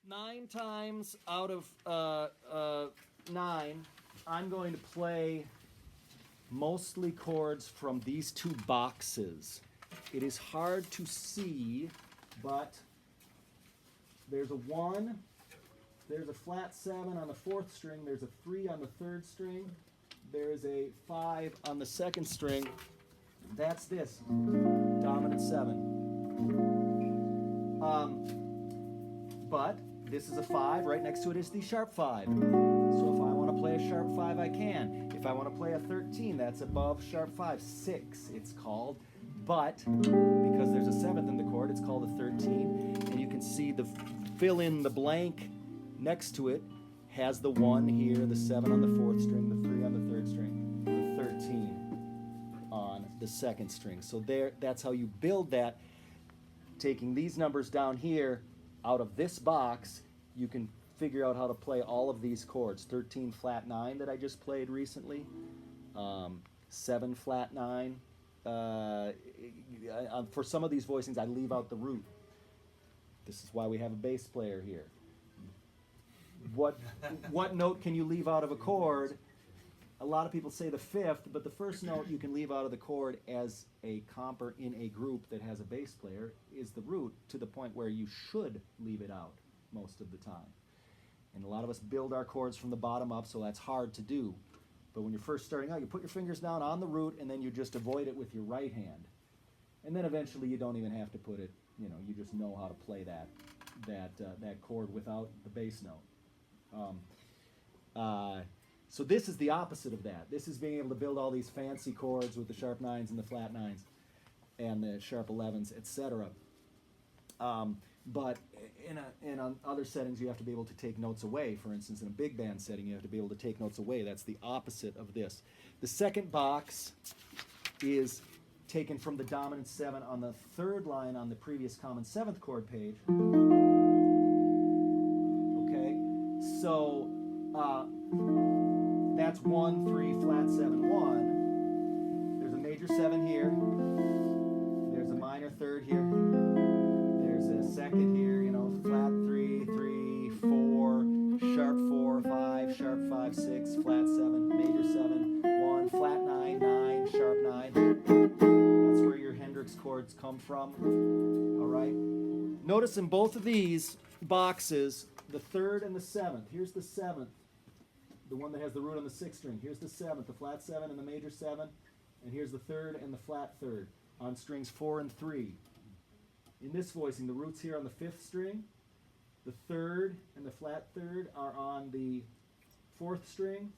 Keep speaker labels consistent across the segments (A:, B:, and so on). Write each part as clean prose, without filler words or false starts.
A: 9 times out of 9, I'm going to play mostly chords from these two boxes. It is hard to see, but there's a 1, there's a flat 7 on the 4th string, there's a 3 on the 3rd string, there's a 5 on the 2nd string. That's this, dominant 7. But this is a 5, right next to it is the sharp 5. So if I want to play a sharp 5, I can. If I want to play a 13, that's above sharp 5. 6, it's called. But because there's a 7th in the chord, it's called a 13. And you can see the fill in the blank next to it has the 1 here, the 7 on the 4th string, the 3 on the 3rd string, the 13 on the 2nd string. So that's how you build that. Taking these numbers down here, out of this box, you can figure out how to play all of these chords. 13 flat 9 that I just played recently, 7 flat 9. For some of these voicings, I leave out the root. This is why we have a bass player here. What note can you leave out of a chord? A lot of people say the 5th, but the first note you can leave out of the chord as a comper in a group that has a bass player is the root, to the point where you should leave it out most of the time. And a lot of us build our chords from the bottom up, so that's hard to do. But when you're first starting out, you put your fingers down on the root, and then you just avoid it with your right hand. And then eventually you don't even have to put it, you just know how to play that chord without the bass note. So this is the opposite of that. This is being able to build all these fancy chords with the sharp 9s and the flat 9s and the sharp 11s, etc. But on other settings, you have to be able to take notes away. For instance, in a big band setting, you have to be able to take notes away. That's the opposite of this. The second box is taken from the dominant 7 on the 3rd line on the previous common 7th chord page. Okay, so that's 1, 3, flat 7, 1. There's a major 7 here. There's a minor 3rd here. There's a 2nd here, flat 3, 3, 4, sharp 4, 5, sharp 5, 6, flat 7, major 7, 1, flat 9, 9, sharp 9. That's where your Hendrix chords come from. All right? Notice in both of these boxes, the 3rd and the 7th. Here's the 7th. The one that has the root on the 6th string. Here's the 7th, the flat 7 and the major 7. And here's the 3rd and the flat 3rd on strings 4 and 3. In this voicing, the root's here on the 5th string. The 3rd and the flat 3rd are on the 4th string.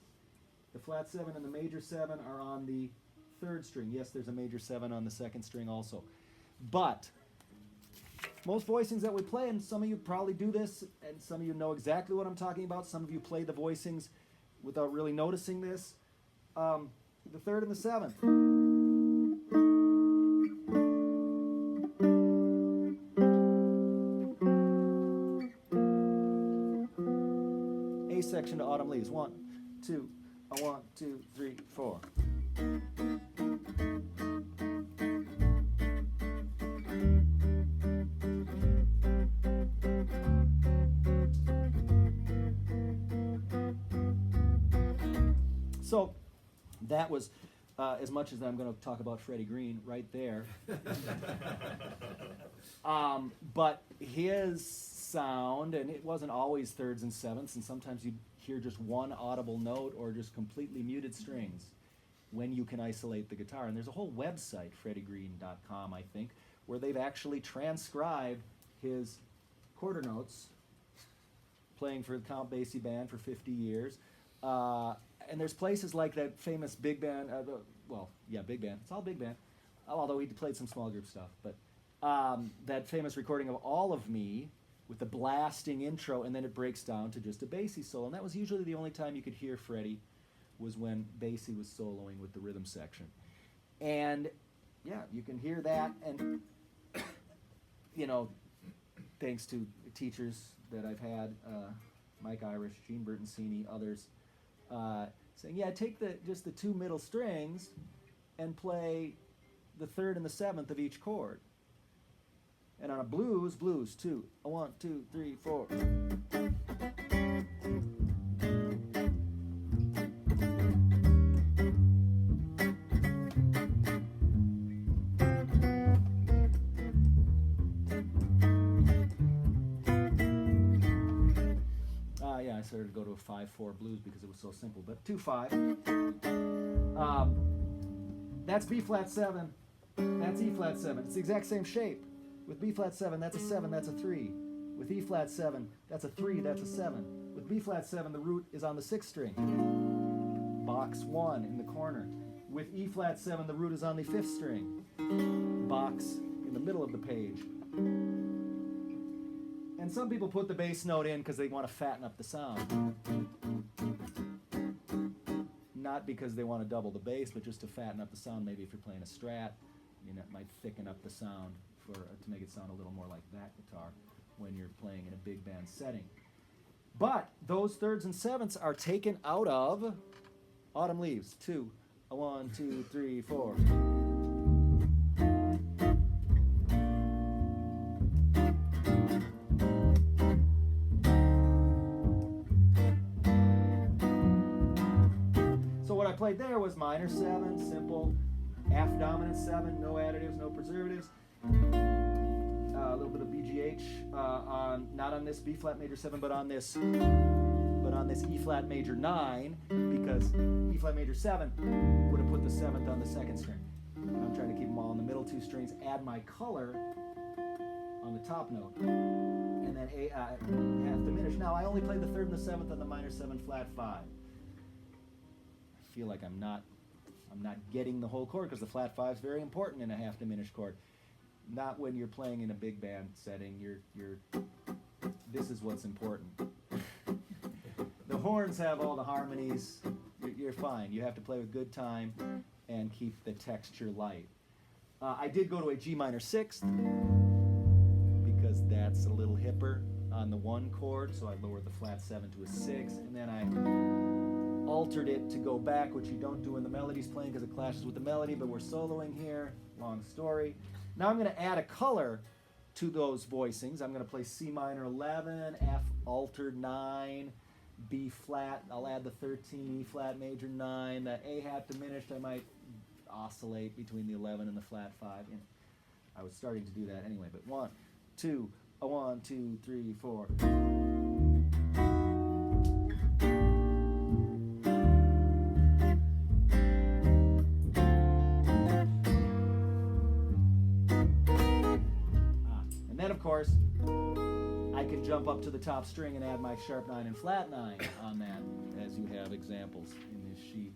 A: The flat 7 and the major 7 are on the 3rd string. Yes, there's a major 7 on the 2nd string also. But most voicings that we play, and some of you probably do this, and some of you know exactly what I'm talking about. Some of you play the voicings without really noticing this. The 3rd and the 7th. A section to Autumn Leaves. 1, 2, 1, 2, 3, 4. So that was as much as I'm going to talk about Freddie Green right there. But his sound, and it wasn't always 3rds and 7ths, and sometimes you'd hear just one audible note or just completely muted strings when you can isolate the guitar. And there's a whole website, freddiegreen.com, I think, where they've actually transcribed his quarter notes, playing for the Count Basie Band for 50 years. And there's places like that famous big band, big band, it's all big band, although he played some small group stuff, but that famous recording of All of Me with the blasting intro, and then it breaks down to just a Basie solo. And that was usually the only time you could hear Freddie, was when Basie was soloing with the rhythm section. And yeah, you can hear that, and thanks to teachers that I've had, Mike Irish, Gene Bertoncini, others, saying, yeah, take just the 2 middle strings and play the 3rd and the 7th of each chord. And on a blues, 2, 1, 2, 3, 4. Yeah, I started to go to a 5/4 blues because it was so simple, but 2/5. That's B flat 7. That's E flat 7. It's the exact same shape. With B flat 7, that's a 7, that's a 3. With E flat 7, that's a 3, that's a 7. With B flat 7, the root is on the 6th string. Box 1 in the corner. With E flat 7, the root is on the 5th string. Box in the middle of the page. And some people put the bass note in because they want to fatten up the sound. Not because they want to double the bass, but just to fatten up the sound. Maybe if you're playing a Strat, you know, it might thicken up the sound to make it sound a little more like that guitar when you're playing in a big band setting. But those 3rds and 7ths are taken out of Autumn Leaves. 2, 1, 2, 3, 4. So what I played there was minor 7, simple, F dominant 7, no additives, no preservatives. A little bit of BGH not on this B flat major 7, but on this E flat major 9, because E flat major 7 would have put the 7th on the 2nd string. I'm trying to keep them all in the middle 2 strings. Add my color on the top note, and then half diminished. Now I only played the 3rd and the 7th on the minor 7 flat 5. I feel like I'm not getting the whole chord because the flat 5 is very important in a half diminished chord. Not when you're playing in a big band setting. This is what's important. The horns have all the harmonies. You're fine. You have to play with good time and keep the texture light. I did go to a G minor 6th because that's a little hipper on the 1 chord, so I lowered the flat 7 to a 6, and then I altered it to go back, which you don't do when the melody's playing because it clashes with the melody, but we're soloing here. Long story. Now I'm going to add a color to those voicings. I'm going to play C minor 11, F altered 9, B flat, I'll add the 13, E flat major 9, that A half diminished, I might oscillate between the 11 and the flat 5. You know, I was starting to do that anyway, but 1, 2, 1, 2, 3, 4. And then, of course, I can jump up to the top string and add my sharp 9 and flat 9 on that, as you have examples in this sheet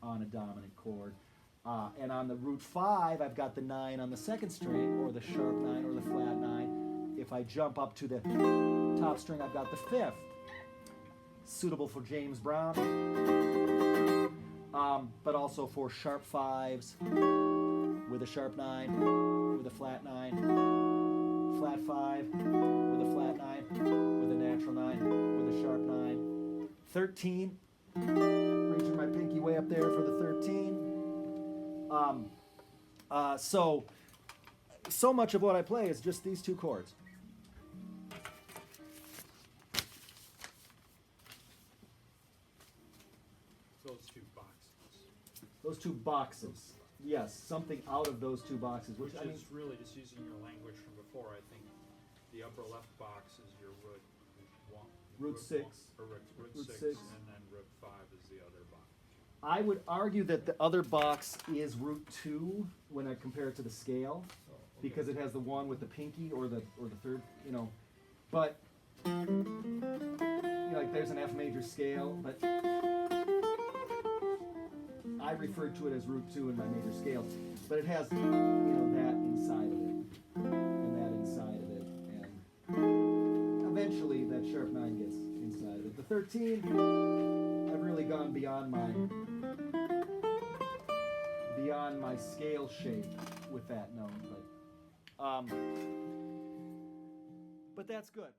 A: on a dominant chord. And on the root 5, I've got the 9 on the 2nd string, or the sharp 9 or the flat 9. If I jump up to the top string, I've got the 5th. Suitable for James Brown, but also for sharp 5s with a sharp 9, with a flat 9, flat 5, with a flat 9, with a natural 9, with a sharp 9. 13, reaching my pinky way up there for the 13. So much of what I play is just these 2 chords. Those 2 boxes. Yes, something out of those 2 boxes.
B: Which is really, just using your language from before, I think the upper left box is your root 1.
A: Root 6.
B: Or root 6,
A: six.
B: and then root 5 is the other box.
A: I would argue that the other box is root 2 when I compare it to the scale, because it has the 1 with the pinky or the 3rd, you know. But like there's an F major scale, but I refer to it as root 2 in my major scale. But it has, that inside of it, and that inside of it, and eventually that sharp 9 gets inside of it. The 13, I've really gone beyond my scale shape with that note, but that's good.